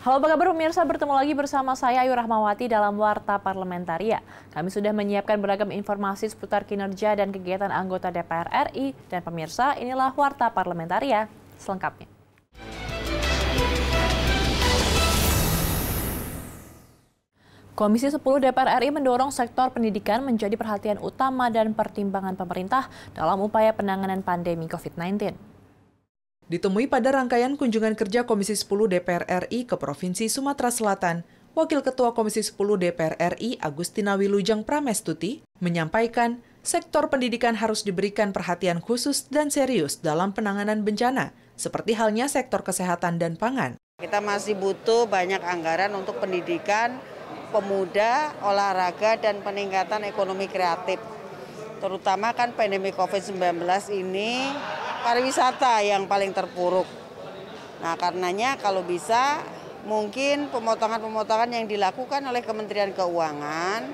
Halo, apa kabar pemirsa? Bertemu lagi bersama saya Ayu Rahmawati dalam Warta Parlamentaria. Kami sudah menyiapkan beragam informasi seputar kinerja dan kegiatan anggota DPR RI. Dan pemirsa, inilah Warta Parlamentaria selengkapnya. Komisi 10 DPR RI mendorong sektor pendidikan menjadi perhatian utama dan pertimbangan pemerintah dalam upaya penanganan pandemi COVID-19. Ditemui pada rangkaian kunjungan kerja Komisi 10 DPR RI ke Provinsi Sumatera Selatan, Wakil Ketua Komisi 10 DPR RI Agustina Wilujeng Pramestuti menyampaikan sektor pendidikan harus diberikan perhatian khusus dan serius dalam penanganan bencana, seperti halnya sektor kesehatan dan pangan. Kita masih butuh banyak anggaran untuk pendidikan, pemuda, olahraga, dan peningkatan ekonomi kreatif. Terutama kan pandemi COVID-19 ini pariwisata yang paling terpuruk. Nah, karenanya kalau bisa mungkin pemotongan-pemotongan yang dilakukan oleh Kementerian Keuangan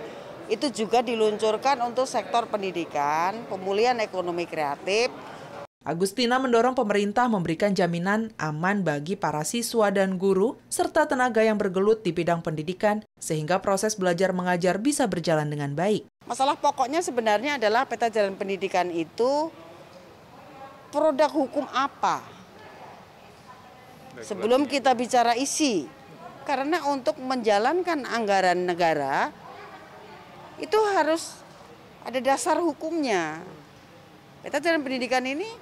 itu juga diluncurkan untuk sektor pendidikan, pemulihan ekonomi kreatif. Agustina mendorong pemerintah memberikan jaminan aman bagi para siswa dan guru serta tenaga yang bergelut di bidang pendidikan sehingga proses belajar mengajar bisa berjalan dengan baik. Masalah pokoknya sebenarnya adalah peta jalan pendidikan itu produk hukum apa? Sebelum kita bicara isi, karena untuk menjalankan anggaran negara itu harus ada dasar hukumnya. Peta jalan pendidikan ini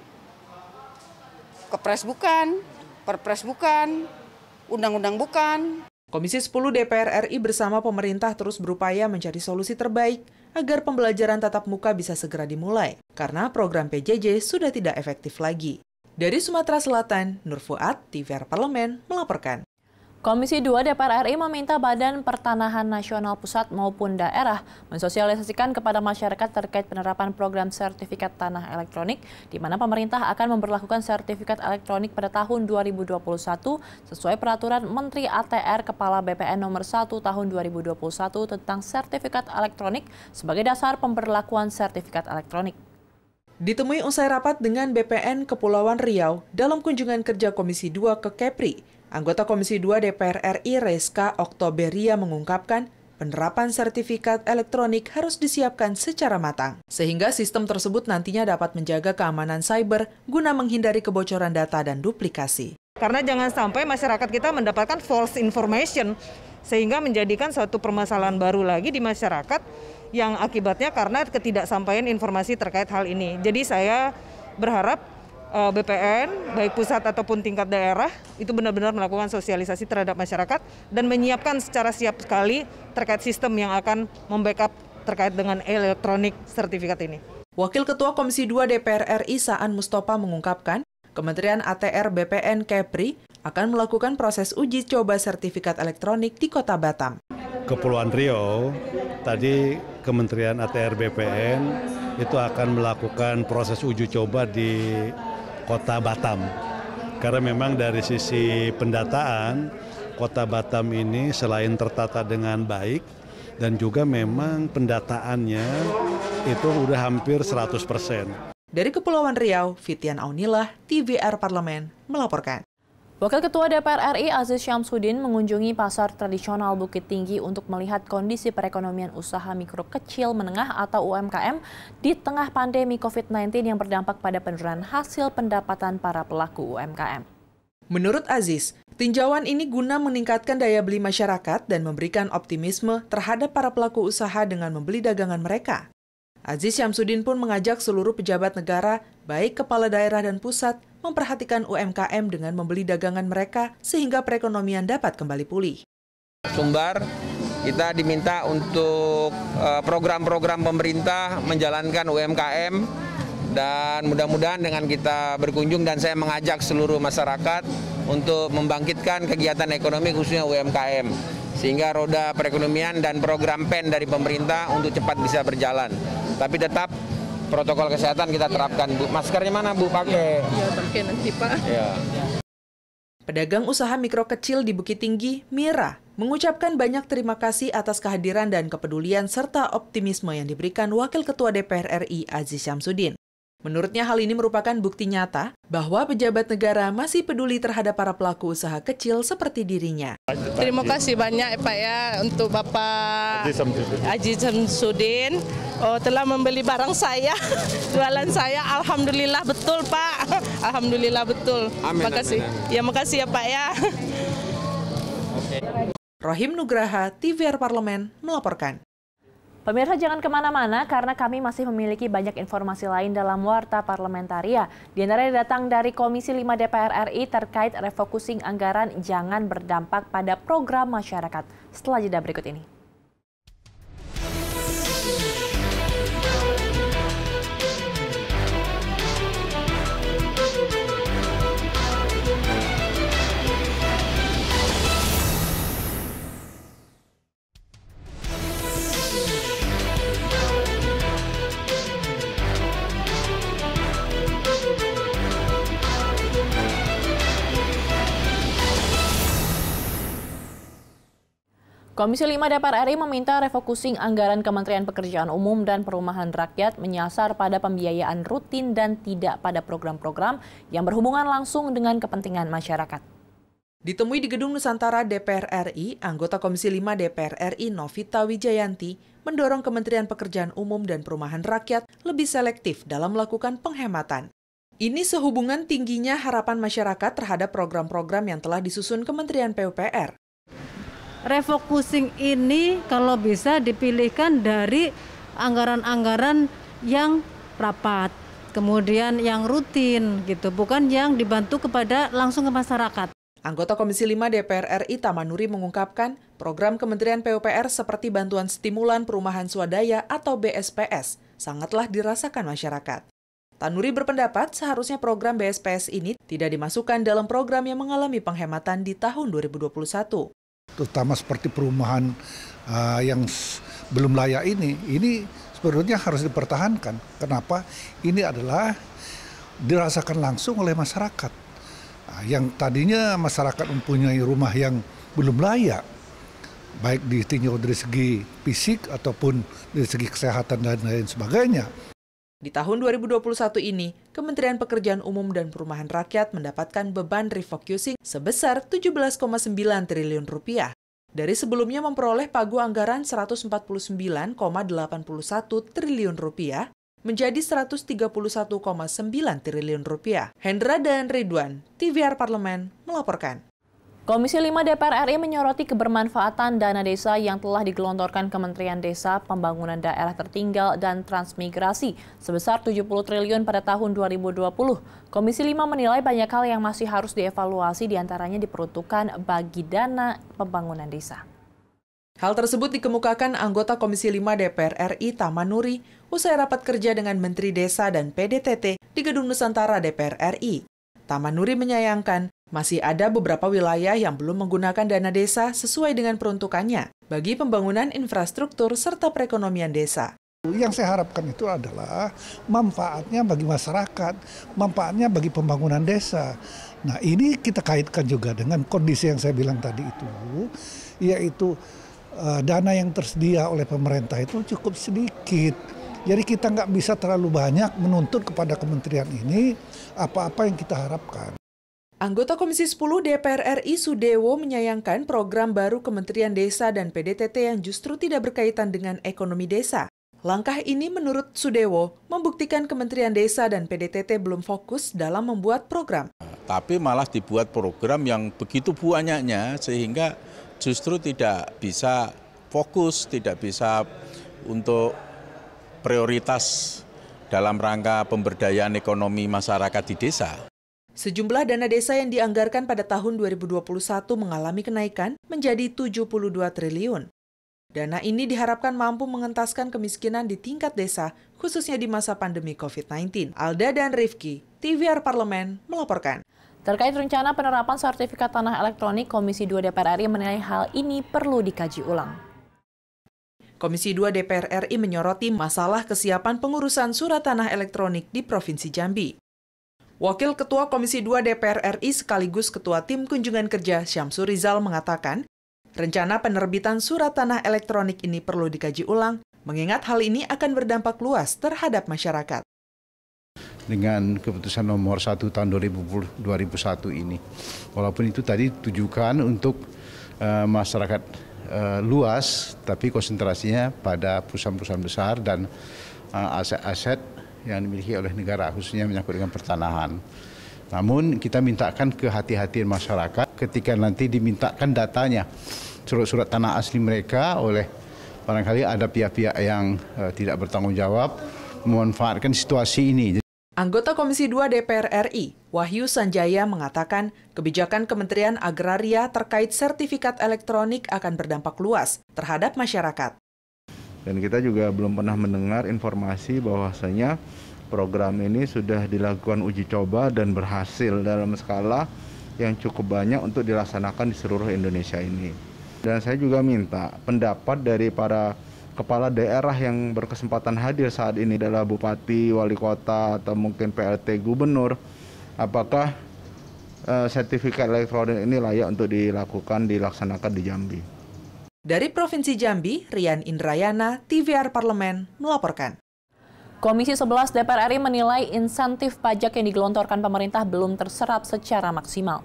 Kepres bukan, Perpres bukan, undang-undang bukan. Komisi 10 DPR RI bersama pemerintah terus berupaya mencari solusi terbaik agar pembelajaran tatap muka bisa segera dimulai, karena program PJJ sudah tidak efektif lagi. Dari Sumatera Selatan, Nur Fuad, TVR Parlemen, melaporkan. Komisi 2 DPR RI meminta Badan Pertanahan Nasional Pusat maupun daerah mensosialisasikan kepada masyarakat terkait penerapan program sertifikat tanah elektronik, di mana pemerintah akan memberlakukan sertifikat elektronik pada tahun 2021 sesuai peraturan Menteri ATR Kepala BPN nomor 1 tahun 2021 tentang sertifikat elektronik sebagai dasar pemberlakuan sertifikat elektronik. Ditemui usai rapat dengan BPN Kepulauan Riau dalam kunjungan kerja Komisi 2 ke Kepri, anggota Komisi 2 DPR RI Reska Oktoberia mengungkapkan penerapan sertifikat elektronik harus disiapkan secara matang, sehingga sistem tersebut nantinya dapat menjaga keamanan cyber guna menghindari kebocoran data dan duplikasi. Karena jangan sampai masyarakat kita mendapatkan false information, sehingga menjadikan suatu permasalahan baru lagi di masyarakat yang akibatnya karena ketidaksampaian informasi terkait hal ini. Jadi saya berharap BPN, baik pusat ataupun tingkat daerah, itu benar-benar melakukan sosialisasi terhadap masyarakat dan menyiapkan secara siap sekali terkait sistem yang akan membackup terkait dengan elektronik sertifikat ini. Wakil Ketua Komisi 2 DPR RI Saan Mustafa mengungkapkan, Kementerian ATR BPN Kepri akan melakukan proses uji coba sertifikat elektronik di Kota Batam. Kepulauan Riau, tadi Kementerian ATR BPN itu akan melakukan proses uji coba di Kota Batam. Karena memang dari sisi pendataan, Kota Batam ini selain tertata dengan baik, dan juga memang pendataannya itu udah hampir 100%. Dari Kepulauan Riau, Fitian Aunilah, TVR Parlemen, melaporkan. Wakil Ketua DPR RI Aziz Syamsuddin mengunjungi pasar tradisional Bukit Tinggi untuk melihat kondisi perekonomian usaha mikro kecil menengah atau UMKM di tengah pandemi COVID-19 yang berdampak pada penurunan hasil pendapatan para pelaku UMKM. Menurut Aziz, tinjauan ini guna meningkatkan daya beli masyarakat dan memberikan optimisme terhadap para pelaku usaha dengan membeli dagangan mereka. Aziz Syamsuddin pun mengajak seluruh pejabat negara, baik kepala daerah dan pusat, memperhatikan UMKM dengan membeli dagangan mereka sehingga perekonomian dapat kembali pulih. Sumbar, kita diminta untuk program-program pemerintah menjalankan UMKM dan mudah-mudahan dengan kita berkunjung dan saya mengajak seluruh masyarakat untuk membangkitkan kegiatan ekonomi khususnya UMKM sehingga roda perekonomian dan program PEN dari pemerintah untuk cepat bisa berjalan. Tapi tetap protokol kesehatan kita terapkan, Bu. Maskernya mana, Bu? Pakai. Ya, pakai nanti, Pak. Ya. Pedagang usaha mikro kecil di Bukit Tinggi, Mira, mengucapkan banyak terima kasih atas kehadiran dan kepedulian serta optimisme yang diberikan Wakil Ketua DPR RI Aziz Syamsuddin. Menurutnya hal ini merupakan bukti nyata bahwa pejabat negara masih peduli terhadap para pelaku usaha kecil seperti dirinya. Terima kasih banyak Pak ya untuk Bapak Haji Samsudin telah membeli barang saya, jualan saya. Alhamdulillah betul Pak, alhamdulillah betul. Terima kasih. Ya makasih ya Pak ya. Rohim Nugraha, TVR Parlemen melaporkan. Pemirsa jangan kemana-mana karena kami masih memiliki banyak informasi lain dalam Warta Parlamentaria. Di antaranya datang dari Komisi 5 DPR RI terkait refocusing anggaran jangan berdampak pada program masyarakat. Setelah jeda berikut ini. Komisi 5 DPR RI meminta refocusing anggaran Kementerian Pekerjaan Umum dan Perumahan Rakyat menyasar pada pembiayaan rutin dan tidak pada program-program yang berhubungan langsung dengan kepentingan masyarakat. Ditemui di Gedung Nusantara DPR RI, anggota Komisi 5 DPR RI Novita Wijayanti mendorong Kementerian Pekerjaan Umum dan Perumahan Rakyat lebih selektif dalam melakukan penghematan. Ini sehubungan tingginya harapan masyarakat terhadap program-program yang telah disusun Kementerian PUPR. Refocusing ini kalau bisa dipilihkan dari anggaran-anggaran yang rapat, kemudian yang rutin gitu, bukan yang dibantu kepada langsung ke masyarakat. Anggota Komisi 5 DPR RI Tamanuri mengungkapkan program Kementerian PUPR seperti bantuan stimulan perumahan swadaya atau BSPS sangatlah dirasakan masyarakat. Tanuri berpendapat seharusnya program BSPS ini tidak dimasukkan dalam program yang mengalami penghematan di tahun 2021. Terutama seperti perumahan yang belum layak ini sebenarnya harus dipertahankan. Kenapa? Ini adalah dirasakan langsung oleh masyarakat. Yang tadinya masyarakat mempunyai rumah yang belum layak, baik ditinjau dari segi fisik ataupun dari segi kesehatan dan lain sebagainya. Di tahun 2021 ini, Kementerian Pekerjaan Umum dan Perumahan Rakyat mendapatkan beban refocusing sebesar 17,9 triliun rupiah. Dari sebelumnya memperoleh pagu anggaran 149,81 triliun rupiah menjadi 131,9 triliun rupiah. Hendra dan Ridwan, TVR Parlemen melaporkan. Komisi 5 DPR RI menyoroti kebermanfaatan dana desa yang telah digelontorkan Kementerian Desa, Pembangunan Daerah Tertinggal, dan Transmigrasi sebesar 70 triliun pada tahun 2020. Komisi 5 menilai banyak hal yang masih harus dievaluasi, diantaranya diperuntukkan bagi dana pembangunan desa. Hal tersebut dikemukakan anggota Komisi 5 DPR RI Tamanuri usai rapat kerja dengan Menteri Desa dan PDTT di Gedung Nusantara DPR RI. Tamanuri menyayangkan masih ada beberapa wilayah yang belum menggunakan dana desa sesuai dengan peruntukannya bagi pembangunan infrastruktur serta perekonomian desa. Yang saya harapkan itu adalah manfaatnya bagi masyarakat, manfaatnya bagi pembangunan desa. Nah, ini kita kaitkan juga dengan kondisi yang saya bilang tadi itu, yaitu dana yang tersedia oleh pemerintah itu cukup sedikit. Jadi kita nggak bisa terlalu banyak menuntut kepada kementerian ini apa-apa yang kita harapkan. Anggota Komisi 10 DPR RI Sudewo menyayangkan program baru Kementerian Desa dan PDTT yang justru tidak berkaitan dengan ekonomi desa. Langkah ini menurut Sudewo membuktikan Kementerian Desa dan PDTT belum fokus dalam membuat program. Tapi malah dibuat program yang begitu banyaknya sehingga justru tidak bisa fokus, tidak bisa untuk prioritas dalam rangka pemberdayaan ekonomi masyarakat di desa. Sejumlah dana desa yang dianggarkan pada tahun 2021 mengalami kenaikan menjadi 72 triliun. Dana ini diharapkan mampu mengentaskan kemiskinan di tingkat desa, khususnya di masa pandemi COVID-19. Alda dan Rifki, TVR Parlemen melaporkan. Terkait rencana penerapan sertifikat tanah elektronik, Komisi 2 DPR RI menilai hal ini perlu dikaji ulang. Komisi 2 DPR RI menyoroti masalah kesiapan pengurusan surat tanah elektronik di Provinsi Jambi. Wakil Ketua Komisi 2 DPR RI sekaligus Ketua Tim Kunjungan Kerja Syamsur Rizal mengatakan, rencana penerbitan surat tanah elektronik ini perlu dikaji ulang, mengingat hal ini akan berdampak luas terhadap masyarakat. dengan keputusan nomor 1 tahun 2001 ini. Walaupun itu tadi tujukan untuk masyarakat luas, tapi konsentrasinya pada perusahaan-perusahaan besar dan aset-aset yang dimiliki oleh negara, khususnya menyangkut dengan pertanahan. Namun kita mintakan kehati-hatian masyarakat ketika nanti dimintakan datanya, surat-surat tanah asli mereka oleh barangkali ada pihak-pihak yang tidak bertanggung jawab memanfaatkan situasi ini. Anggota Komisi 2 DPR RI, Wahyu Sanjaya mengatakan kebijakan Kementerian Agraria terkait sertifikat elektronik akan berdampak luas terhadap masyarakat. Dan kita juga belum pernah mendengar informasi bahwasanya program ini sudah dilakukan uji coba dan berhasil dalam skala yang cukup banyak untuk dilaksanakan di seluruh Indonesia ini. Dan saya juga minta pendapat dari para kepala daerah yang berkesempatan hadir saat ini adalah bupati, wali kota, atau mungkin PLT gubernur, apakah sertifikat elektronik ini layak untuk dilaksanakan di Jambi. Dari Provinsi Jambi, Rian Indrayana, TVR Parlemen, melaporkan. Komisi 11 DPR RI menilai insentif pajak yang digelontorkan pemerintah belum terserap secara maksimal.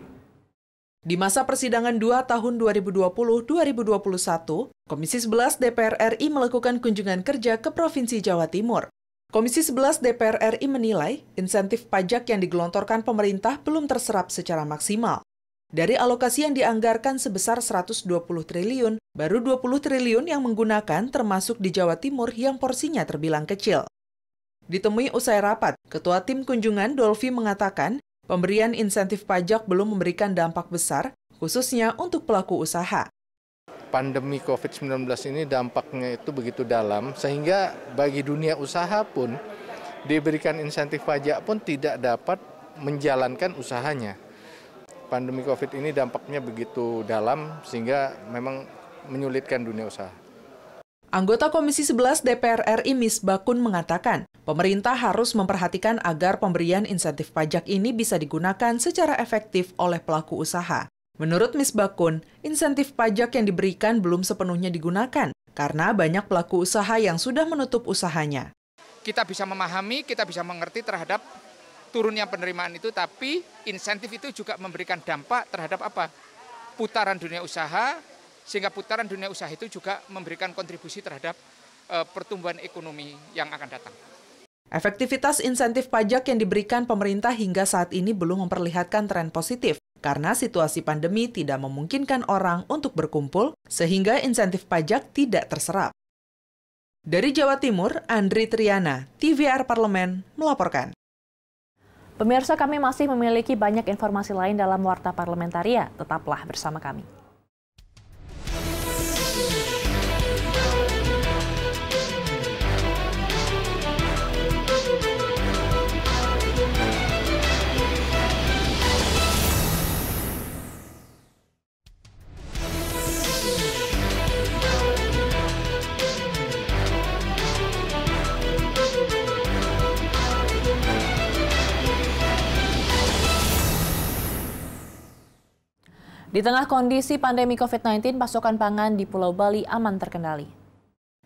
Di masa persidangan 2 tahun 2020-2021, Komisi 11 DPR RI melakukan kunjungan kerja ke Provinsi Jawa Timur. Komisi 11 DPR RI menilai insentif pajak yang digelontorkan pemerintah belum terserap secara maksimal. Dari alokasi yang dianggarkan sebesar 120 triliun, baru 20 triliun yang menggunakan termasuk di Jawa Timur yang porsinya terbilang kecil. Ditemui usai rapat, Ketua Tim Kunjungan Dolfi mengatakan pemberian insentif pajak belum memberikan dampak besar, khususnya untuk pelaku usaha. Pandemi COVID-19 ini dampaknya itu begitu dalam, sehingga bagi dunia usaha pun diberikan insentif pajak pun tidak dapat menjalankan usahanya. Pandemi COVID ini dampaknya begitu dalam, sehingga memang menyulitkan dunia usaha. Anggota Komisi 11 DPR RI Misbakun mengatakan, pemerintah harus memperhatikan agar pemberian insentif pajak ini bisa digunakan secara efektif oleh pelaku usaha. Menurut Misbakun, insentif pajak yang diberikan belum sepenuhnya digunakan karena banyak pelaku usaha yang sudah menutup usahanya. Kita bisa memahami, kita bisa mengerti terhadap turunnya penerimaan itu, tapi insentif itu juga memberikan dampak terhadap apa? Putaran dunia usaha, sehingga putaran dunia usaha itu juga memberikan kontribusi terhadap pertumbuhan ekonomi yang akan datang. Efektivitas insentif pajak yang diberikan pemerintah hingga saat ini belum memperlihatkan tren positif, karena situasi pandemi tidak memungkinkan orang untuk berkumpul, sehingga insentif pajak tidak terserap. Dari Jawa Timur, Andri Triana, TVR Parlemen, melaporkan. Pemirsa, kami masih memiliki banyak informasi lain dalam Warta Parlamentaria. Tetaplah bersama kami. Di tengah kondisi pandemi COVID-19, pasokan pangan di Pulau Bali aman terkendali.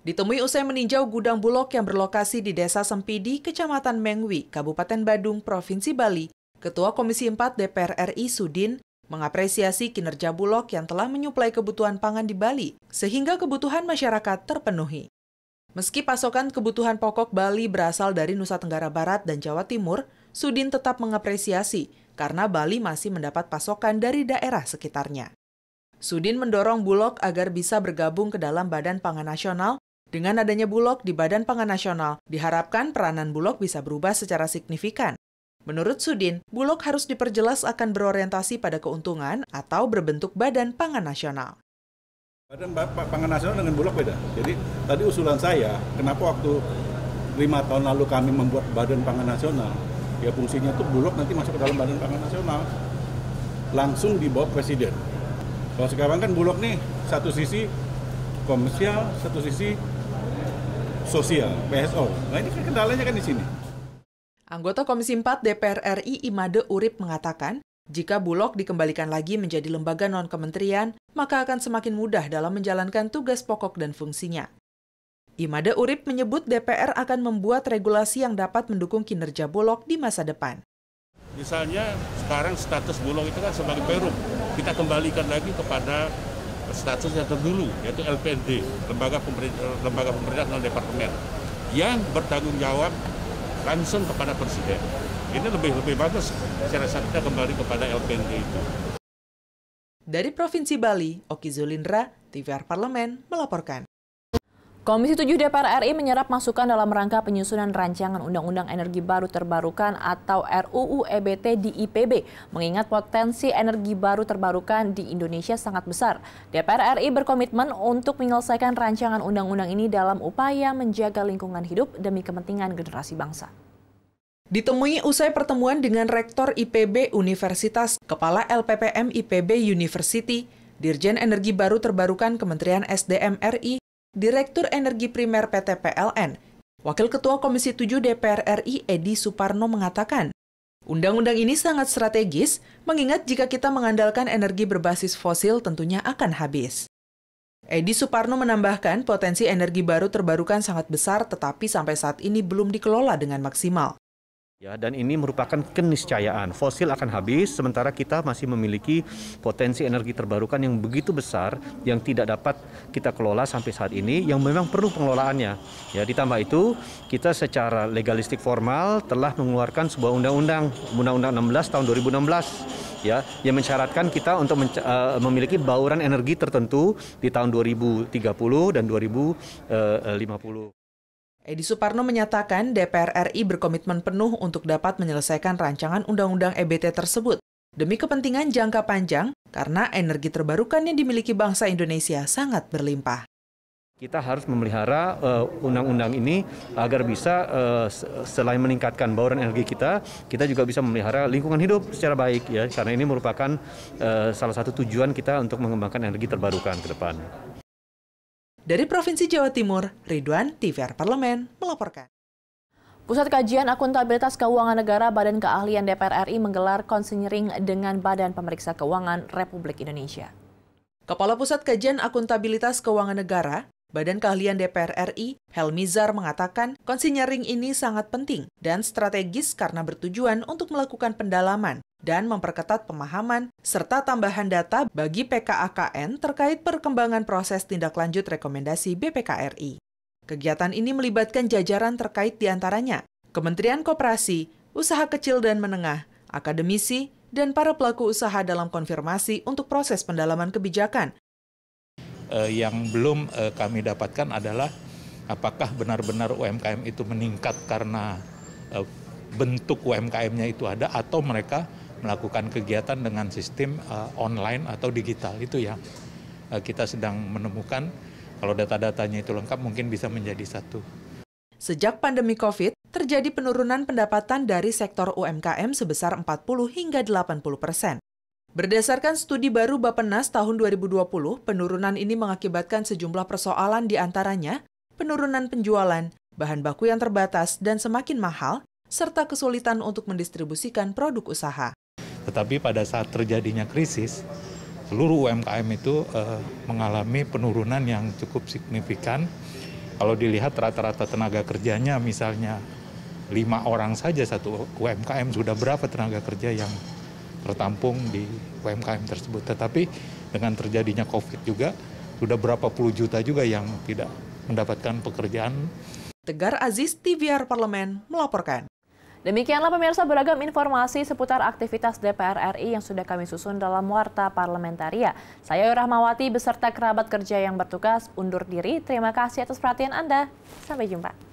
Ditemui usai meninjau gudang Bulog yang berlokasi di Desa Sempidi, Kecamatan Mengwi, Kabupaten Badung, Provinsi Bali, Ketua Komisi 4 DPR RI Sudin mengapresiasi kinerja Bulog yang telah menyuplai kebutuhan pangan di Bali, sehingga kebutuhan masyarakat terpenuhi. Meski pasokan kebutuhan pokok Bali berasal dari Nusa Tenggara Barat dan Jawa Timur, Sudin tetap mengapresiasi karena Bali masih mendapat pasokan dari daerah sekitarnya. Sudin mendorong Bulog agar bisa bergabung ke dalam Badan Pangan Nasional. Dengan adanya Bulog di Badan Pangan Nasional, diharapkan peranan Bulog bisa berubah secara signifikan. Menurut Sudin, Bulog harus diperjelas akan berorientasi pada keuntungan atau berbentuk Badan Pangan Nasional. Badan Pangan Nasional dengan Bulog beda. Jadi tadi usulan saya, kenapa waktu 5 tahun lalu kami membuat Badan Pangan Nasional, ya fungsinya tuh Bulog nanti masuk ke dalam Badan Pangan Nasional, langsung di bawah Presiden. Kalau sekarang kan Bulog nih, satu sisi komersial, satu sisi sosial, PSO. Nah ini kan kendalanya kan di sini. Anggota Komisi 4 DPR RI Imade Urip mengatakan, jika Bulog dikembalikan lagi menjadi lembaga non-kementerian, maka akan semakin mudah dalam menjalankan tugas pokok dan fungsinya. Imade Urip menyebut DPR akan membuat regulasi yang dapat mendukung kinerja Bulog di masa depan. Misalnya sekarang status Bulog itu kan sebagai perum, kita kembalikan lagi kepada status yang terdahulu, yaitu LPD, lembaga pemerintah non departemen, yang bertanggung jawab langsung kepada Presiden. Ini lebih bagus, saya rasa kita kembali kepada LPD itu. Dari Provinsi Bali, Oki Zulindra, TVR Parlemen melaporkan. Komisi 7 DPR RI menyerap masukan dalam rangka penyusunan rancangan Undang-Undang Energi Baru Terbarukan atau RUU EBT di IPB, mengingat potensi energi baru terbarukan di Indonesia sangat besar. DPR RI berkomitmen untuk menyelesaikan rancangan undang-undang ini dalam upaya menjaga lingkungan hidup demi kepentingan generasi bangsa. Ditemui usai pertemuan dengan Rektor IPB Universitas, Kepala LPPM IPB University, Dirjen Energi Baru Terbarukan Kementerian SDM RI, Direktur Energi Primer PT PLN, Wakil Ketua Komisi 7 DPR RI Edi Suparno mengatakan, undang-undang ini sangat strategis, mengingat jika kita mengandalkan energi berbasis fosil tentunya akan habis. Edi Suparno menambahkan potensi energi baru terbarukan sangat besar tetapi sampai saat ini belum dikelola dengan maksimal. Ya, dan ini merupakan keniscayaan. Fosil akan habis, sementara kita masih memiliki potensi energi terbarukan yang begitu besar yang tidak dapat kita kelola sampai saat ini, yang memang perlu pengelolaannya. Ya, ditambah itu, kita secara legalistik formal telah mengeluarkan sebuah undang-undang 16 tahun 2016, ya, yang mensyaratkan kita untuk memiliki bauran energi tertentu di tahun 2030 dan 2050. Edi Suparno menyatakan DPR RI berkomitmen penuh untuk dapat menyelesaikan rancangan Undang-Undang EBT tersebut demi kepentingan jangka panjang karena energi terbarukan yang dimiliki bangsa Indonesia sangat berlimpah. Kita harus memelihara undang-undang ini agar bisa selain meningkatkan bauran energi kita juga bisa memelihara lingkungan hidup secara baik, ya, karena ini merupakan salah satu tujuan kita untuk mengembangkan energi terbarukan ke depan. Dari Provinsi Jawa Timur, Ridwan, TVR Parlemen melaporkan. Pusat Kajian Akuntabilitas Keuangan Negara Badan Keahlian DPR RI menggelar konseling dengan Badan Pemeriksa Keuangan Republik Indonesia. Kepala Pusat Kajian Akuntabilitas Keuangan Negara, Badan Keahlian DPR RI, Helmizar mengatakan konseling ini sangat penting dan strategis karena bertujuan untuk melakukan pendalaman dan memperketat pemahaman serta tambahan data bagi PKAKN terkait perkembangan proses tindak lanjut rekomendasi BPK-RI. Kegiatan ini melibatkan jajaran terkait diantaranya Kementerian Koperasi, Usaha Kecil dan Menengah, akademisi, dan para pelaku usaha dalam konfirmasi untuk proses pendalaman kebijakan. Yang belum kami dapatkan adalah apakah benar-benar UMKM itu meningkat karena bentuk UMKM-nya itu ada atau mereka melakukan kegiatan dengan sistem online atau digital. Itu yang kita sedang menemukan. Kalau data-datanya itu lengkap mungkin bisa menjadi satu. Sejak pandemi COVID, terjadi penurunan pendapatan dari sektor UMKM sebesar 40 hingga 80%. Berdasarkan studi baru Bappenas tahun 2020, penurunan ini mengakibatkan sejumlah persoalan di antaranya penurunan penjualan, bahan baku yang terbatas dan semakin mahal, serta kesulitan untuk mendistribusikan produk usaha. Tetapi pada saat terjadinya krisis, seluruh UMKM itu mengalami penurunan yang cukup signifikan. Kalau dilihat rata-rata tenaga kerjanya misalnya 5 orang saja satu UMKM, sudah berapa tenaga kerja yang tertampung di UMKM tersebut. Tetapi dengan terjadinya COVID juga, sudah berapa puluh juta juga yang tidak mendapatkan pekerjaan. Tegar Aziz, TVR Parlemen, melaporkan. Demikianlah pemirsa beragam informasi seputar aktivitas DPR RI yang sudah kami susun dalam Warta Parlamentaria. Saya Rahmawati beserta kerabat kerja yang bertugas undur diri. Terima kasih atas perhatian Anda. Sampai jumpa.